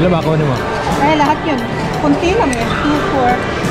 Ilan ba kunin mo? Ay, lahat yun. Kunti lang eh. 2, 4.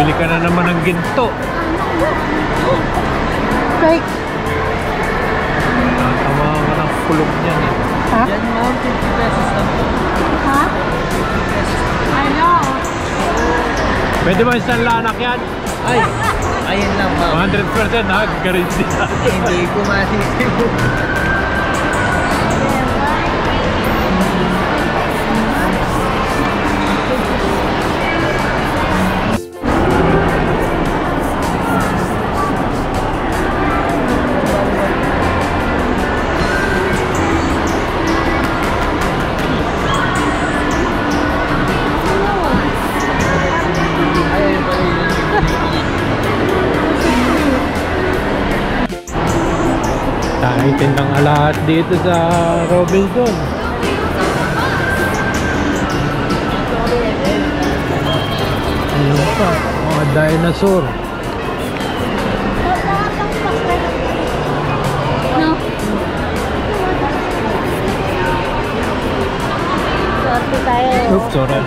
Bili ka na naman ng ginto. Like, tama ka ng kulog niyan eh. ha? Yan ma'am, 50 pesos lang po. Ha? 50 pesos. I know. Pwede ba isang lanak yan? Ay, ayun lang ma'am. 100% ha, guarantee na. Hindi ko masisipo. Tindang lahat dito sa Robinson. Mga dinosaur. No? Sorte tayo. Oops, sorry.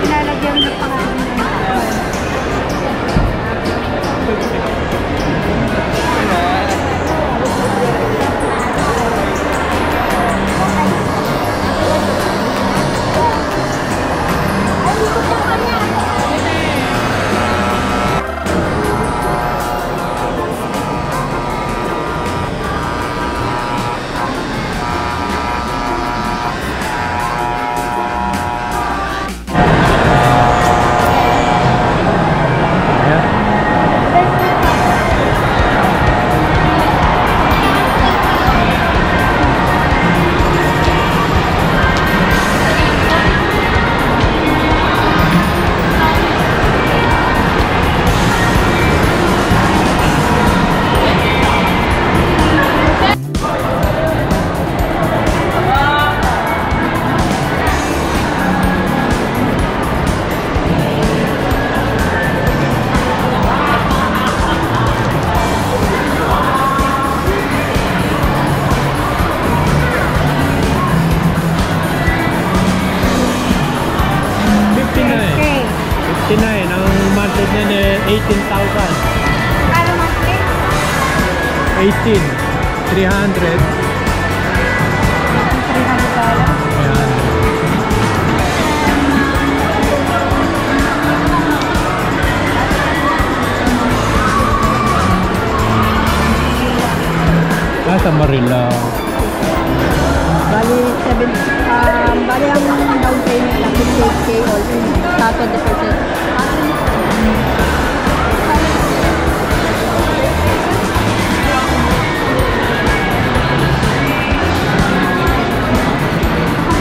Ilalagyan mo ng pangalan ng tao. Ang monthly niyan eh 18,000. Ano monthly? 18. 300. $300. Nasa Marila. Bali, bali ang down payment lang 58K all in. Sa 20%.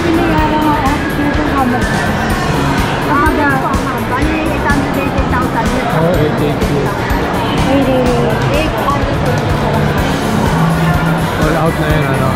Pinayaran mo ako dito kamot. Kapag bali 880,000. Oh, 880. All out na yun, ano?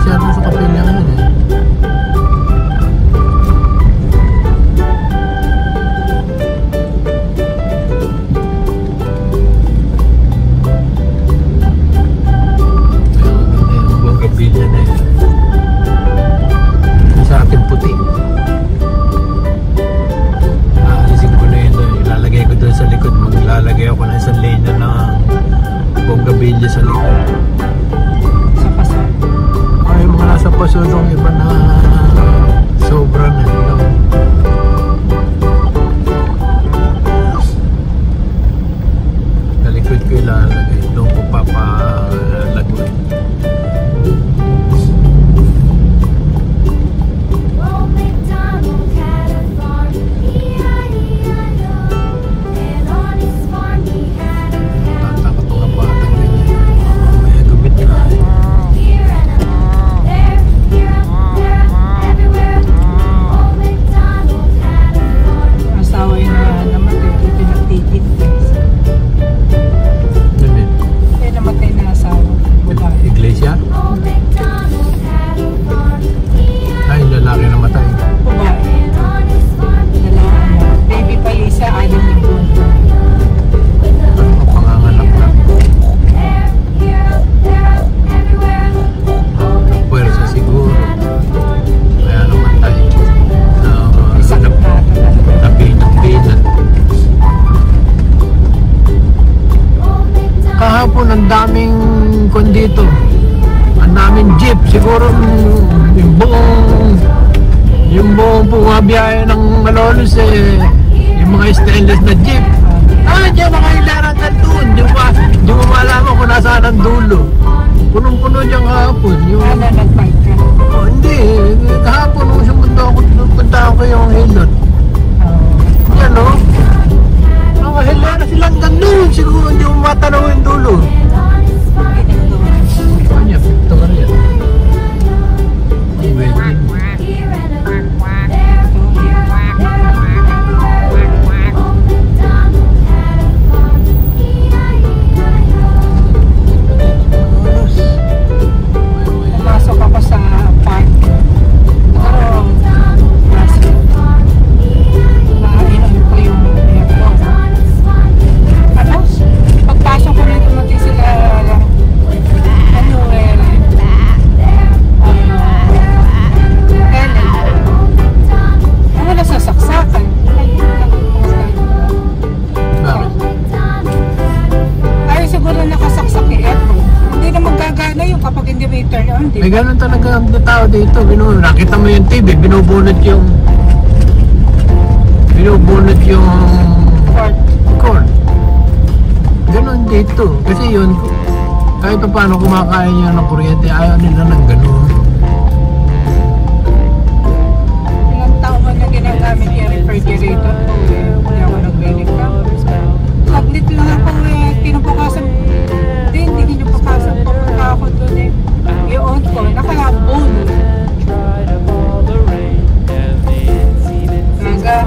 masyado sa kapilya yun eh. Bougainvillea na yun. Sa akin puti. Aalisin ko na yun. Ilalagay ko doon sa likod. Maglalagay ako ng isang linya ng Bougainvillea sa likod. Sa paso. Ay, mga nasa paso doon iba na sobra na yun. Sa likod ko ilalagay. Doon ko papalagoy. Kahapon ang daming kon dito. Ang daming jeep. Siguro yung buong pumabiyahe ng Malolos eh, yung mga stainless na jeep. Diyan makailaran ka doon. Di mo malaman kung nasaan ang dulo. Punong-puno dyan kahapon. Nag-bike ka? Oh, hindi. Kahapon nung sumunta ako yung hilot. Yan o. Nakahilera silang gandun. Siguro hindi mo matanaw yung dulo. Kanya, Victoria. Hindi pwede. Pumasok ako sa park. Pero, nainom ko yung aircon. Ano? Pagpasok ko nito mati sila wala sasaksakan. Ay, siguro nakasaksak yung aircon. Hindi na magagana yung kapag hindi may turn on. May ganun talaga ang tao dito. Nakita mo yung TV, binubunot yung cord. Ganun dito. Kasi yun, kahit pa paano kumakain niya ng kuryente, ayaw nila ng ganun. Ilang taon mo na ginagamit yung refrigerator. Hindi ako nag-welik ka. Saglit lang ako pinupukasan. Hindi pinupukasan. Pupunta ako doon eh. Yung ko, naka-on. Naga.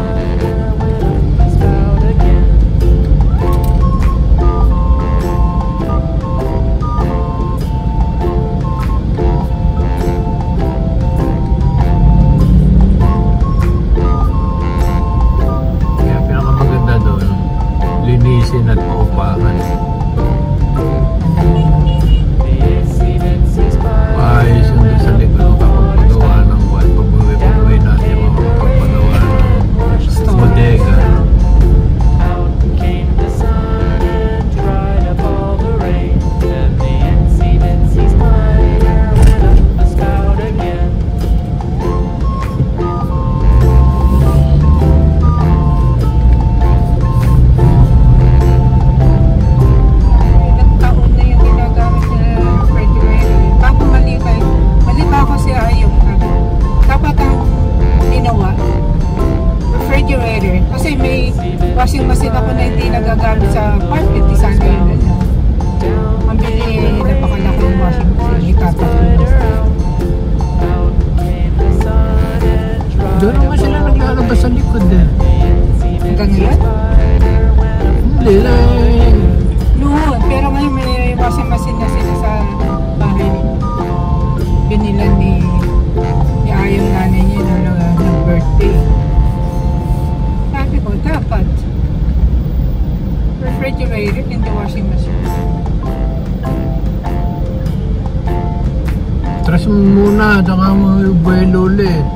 Kaya pinakamaganda doon, linisin at paupa. Atras mo muna, tsaka mo buwelo ulit.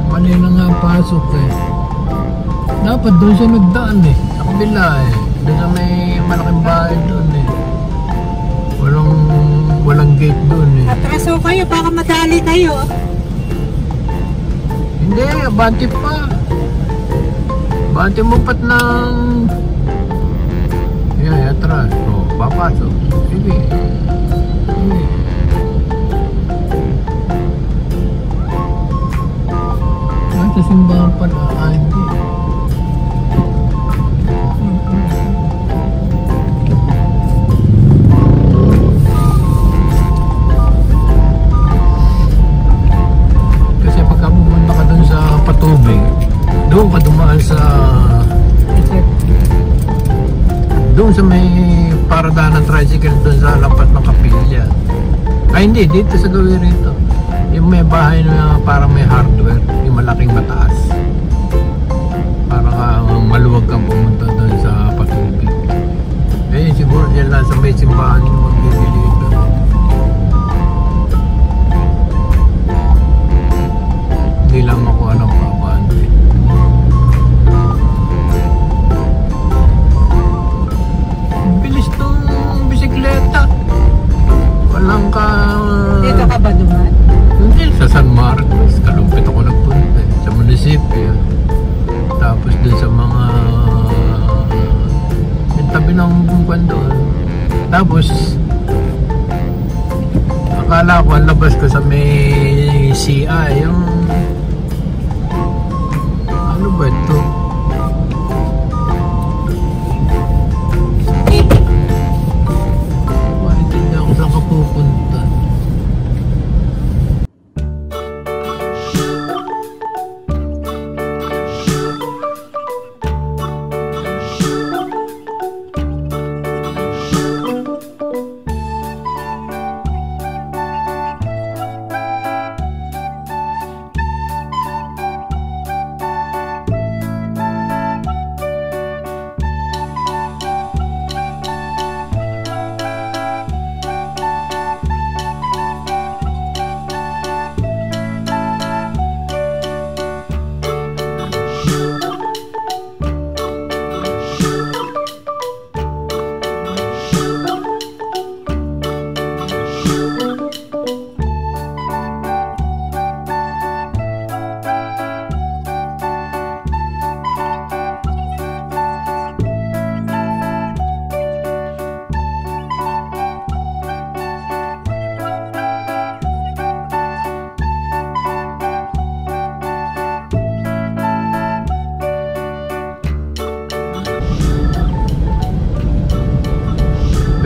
Mali na nga ang pasok eh. Dapat doon siya nagdaan eh. Sa kabila eh. Doon sa may malaking bahay doon eh. Walang gate doon eh. Atraso kayo, baka madali kayo. Hindi, bante pa. Bante mo pat ng... Yan, atras. O, papasok. Sige. Sige. Sa simbahan pala, hindi. Kasi pagka pumunta ka dun sa Patubig, doon ka dumaan sa... Doon sa may paradaan ng tricycle doon sa lapat ng kapilya. Ay hindi, dito sa gawin rito. Yung may bahay na parang may hardware, yung malaking mataas. Parang maluwag kang pumunta doon sa Patubig. Eh siguro dyan lang sa may simbahan yung magbibili ito. Hindi lang makuha ng pabante. Bilis tong bisikleta. Walang ka... Dito ka ba duman? Hindi, sa San Marcos. Kalumpit ako nagpunta sa munisipyo. Tapos dun sa mga yung tabi ng bungkwan doon. Tapos akala ko ang labas ko sa may CI yung ano ba ito? Hindi ako saan ka pupunta.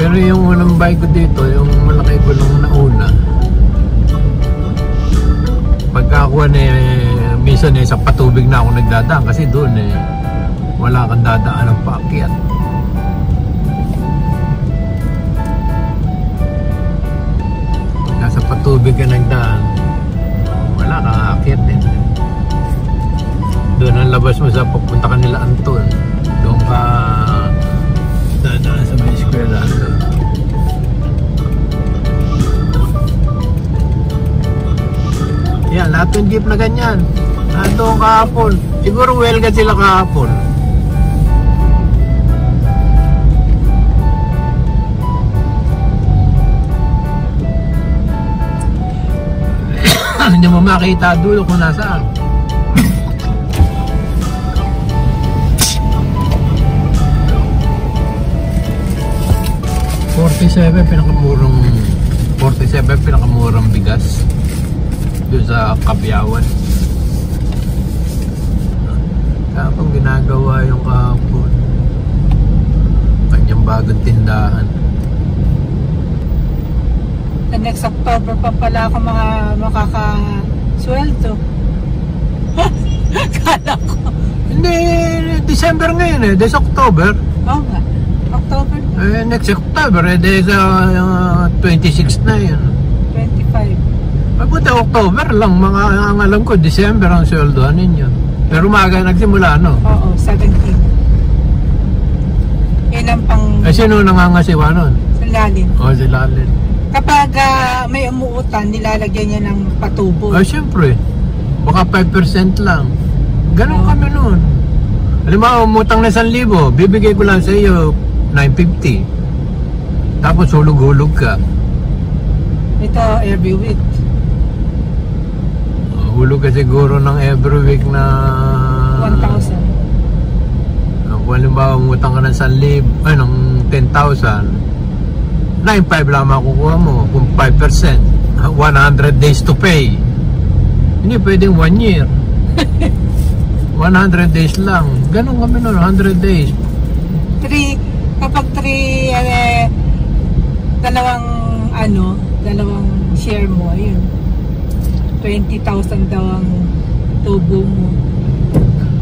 Pero yung unang bike ko dito, yung malaki ko lang nauna. Pagka ako minsan sa Patubig na ako nagdadaan kasi doon wala kang dadaan ng paakyat. Pagka sa Patubig ka nagdaan, wala kang aakyat din. Doon ang labas mo sa papunta ka nila Anton. Doon ka dadaan sa may eskwela. Yan, lahat yung jeep na ganyan. Nandun kahapon. Siguro welga sila kahapon. Hindi mo makita dulo kung nasaan. $47 pinakamurang bigas doon sa Kabyawan. Kapag ginagawa yung kahapon kanyang bagong tindahan. The next October pa pala ako makakasweldo. Kala ko. Hindi, December ngayon this October. Oo nga, October na. Next October, sa 26 na yun. 25. Pagpunta October lang, mga ang alam ko, December ang sweldohan ninyo. Pero umaga nagsimula, no? Oo, 17. Yan ang pang... Sino nangangasiwa nun? Lalin. Si Lalin. Kapag may umuutan, nilalagyan niya ng patubo. Ay, syempre. Baka 5% lang. Ganon kami noon. Halimbawa, umutang na 1,000, bibigay ko lang sa iyo 950. Tapos hulog-hulog ka. Ito, every week. Hulog ka siguro ng every week na 1,000. Kung halimbawa, umutang ka ng 1,000, ay, ng 10,000, 9,500 lang makukuha mo. Kung 5%, 100 days to pay. Hindi pwedeng 1 year. 100 days lang. Ganon kami noon, 100 days. Kapag dalawang share mo, yun. 20,000 daw ang tubo mo.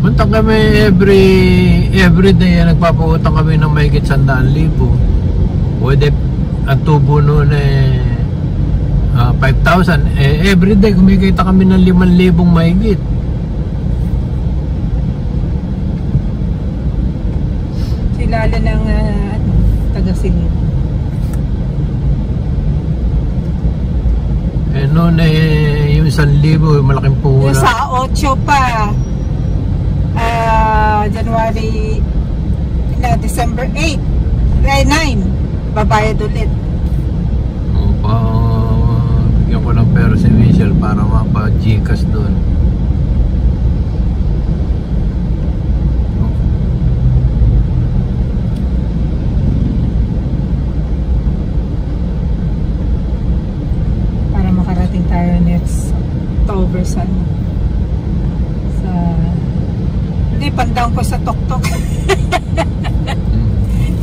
Muntang kami every day nagpapautang kami ng mahigit 100,000. Pwede ang tubo noon 5,000. Every day kumikita kami ng 5,000 mahigit. Lalo ng taga-silid. Noon yung 1,000, malaking puhunan. Yung sa 8 pa, January, December 8, 9, babayad ulit. Bigyan ko ng pera si Michelle para mapa-Gcash doon. Tayo next October sa hindi, pandown ko sa Tok-Tok.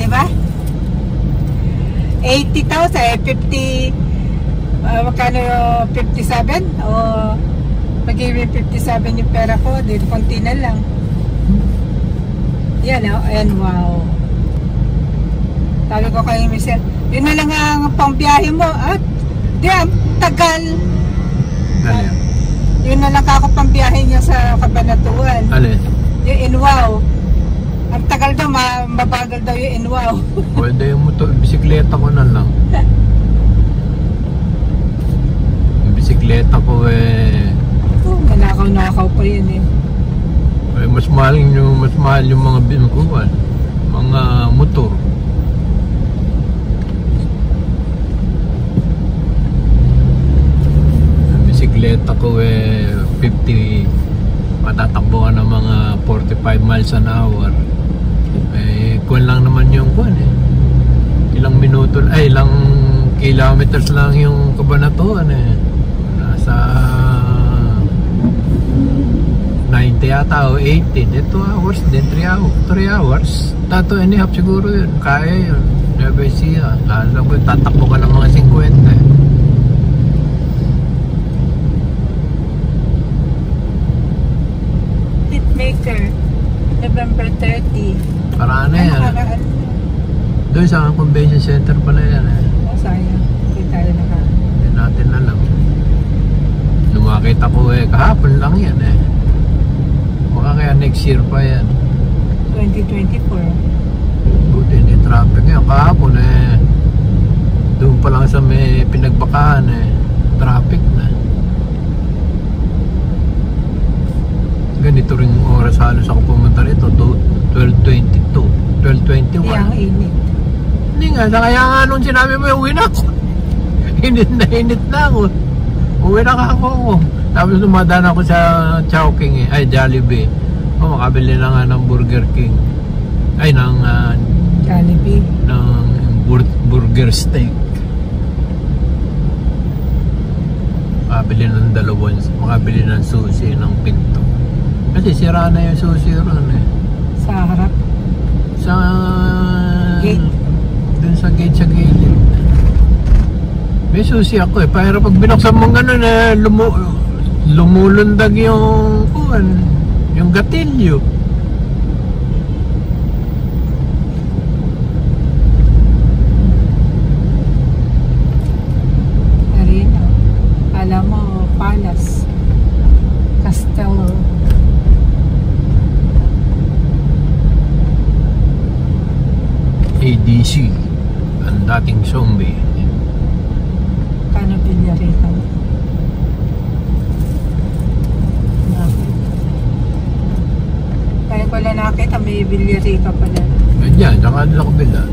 Diba? 80,000 50 magkano 57 o mag-iwi 57 yung pera ko, dito konti na lang. Yan, and wow, sabi ko kay Michelle, yun na lang ang pangbiyahe mo at di tagal. Alin? Yun na lang ako pambiyahe niya sa Cabanatuan. Alin? Yung Inwao. Ang tagal daw, mabagal daw yung Inwao. Pwede yung bisikleta ko na lang. Yung bisikleta ko Nakaw pa yun mas mahal yung mga binukuhan, mga motor. Bisikleta ko 50, matatakbo ka ng mga 45 miles an hour. Kuwan lang naman yung kuwan ilang minuto, ilang kilometers lang yung Cabanatuan nasa 90 yata o 80. 2 hours din, 3 hours 2.5 siguro yun, kaya yun. Never see alam ko tatakbo ka ng mga 50. Maker, November 30. Para ano yan? Doon sa convention center pala yan sayang, hindi tayo Hindi natin alam. Lumakita ko kahapon lang yan baka kaya next year pa yan. 2024. Buti hindi traffic ngayon. Kahapon doon pa lang sa may pinagbakaan traffic na. Ganito rin oras halos ako pumunta rito, 12:22, 12:21. Yang init. Hindi nga, kaya nga nung sinabi mo uwi na ako. Init na ako. Uwi na ako. Tapos dumadaan ako sa Chowking Jollibee. Makabili na nga ng Burger King. Ng Jollibee. Ng burger steak. Makabili ng dalawang, makabili ng sushi ng pinto. Kasi sira na yung sushi ron Sa harap? Sa gate? Dun sa gate sa gilid. May sushi ako pero pag binuksan mo gano'n lumulundag yung gatilyo. Arena. Alam mo, Palace. Castello. ADC, ang dating zombie. Kano mantika pa na. Ganyan, saka doon sa kabila.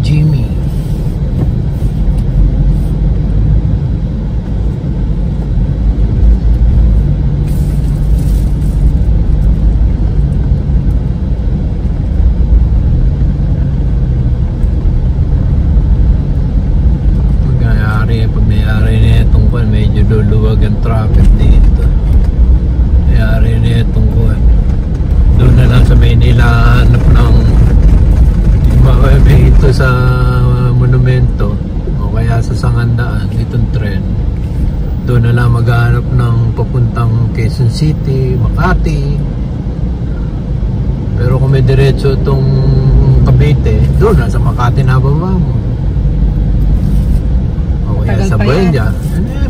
Jimmy. Pag may-ari na itong kuwan, medyo luluwag ang traffic dito. May-ari na itong kuwan. Doon na lang sa Maynila hanap ng ito sa monumento o kaya sa Sangandaan, itong tren. Doon na lang maghanap ng papuntang Quezon City, Makati. Pero kung may diretso itong Cavite, doon na sa Makati na baba mo. O kaya sa Buenya.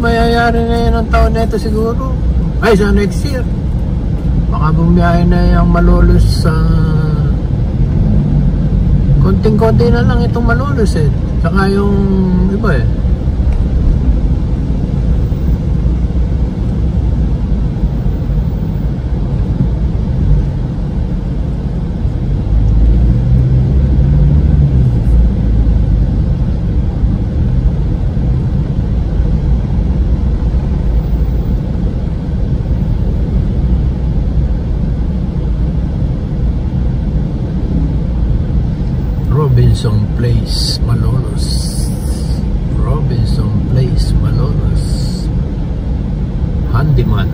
Mayayari na yan ang taon na ito siguro. Ay, sa next year. Baka bumiyahe na yung Malolos sa konting-konti na lang itong Malolos eh. Saka yung iba eh. Robinson Place, Malolos. Robinson Place, Malolos. Handyman.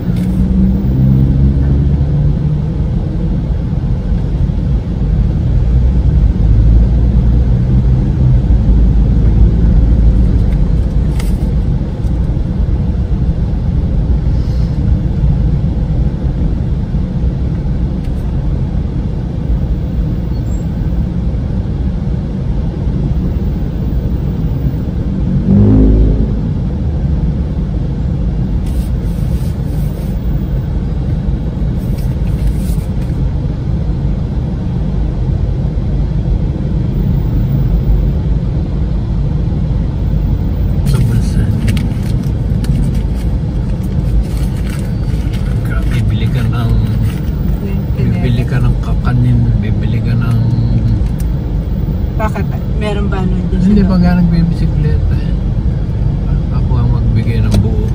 Bibili ka ng kakanin, bibili ka ng... Bakit? Meron ba nun dyan? Hindi pa nga nagbibisikleta eh. Ako ang magbigay ng buo.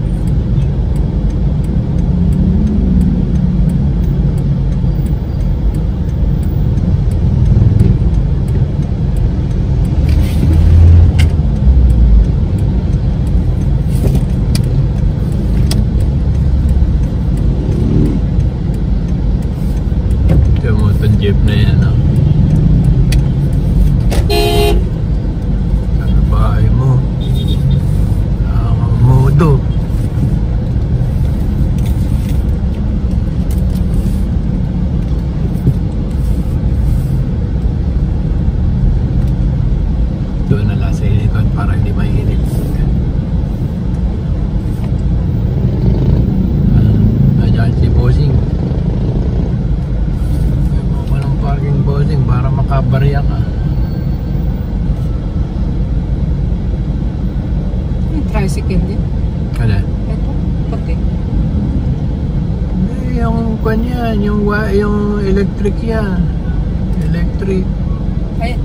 Jeep na yan, no? Sa bahay mo. Modo. Doon na lang sa ilikod para hindi mainit. Nandiyan si Bossing. Parking boarding para makabarya ka. Yung tricycle din. Kaya? Ito, puti. Yung kanya, yung electric yan. Electric. Ay,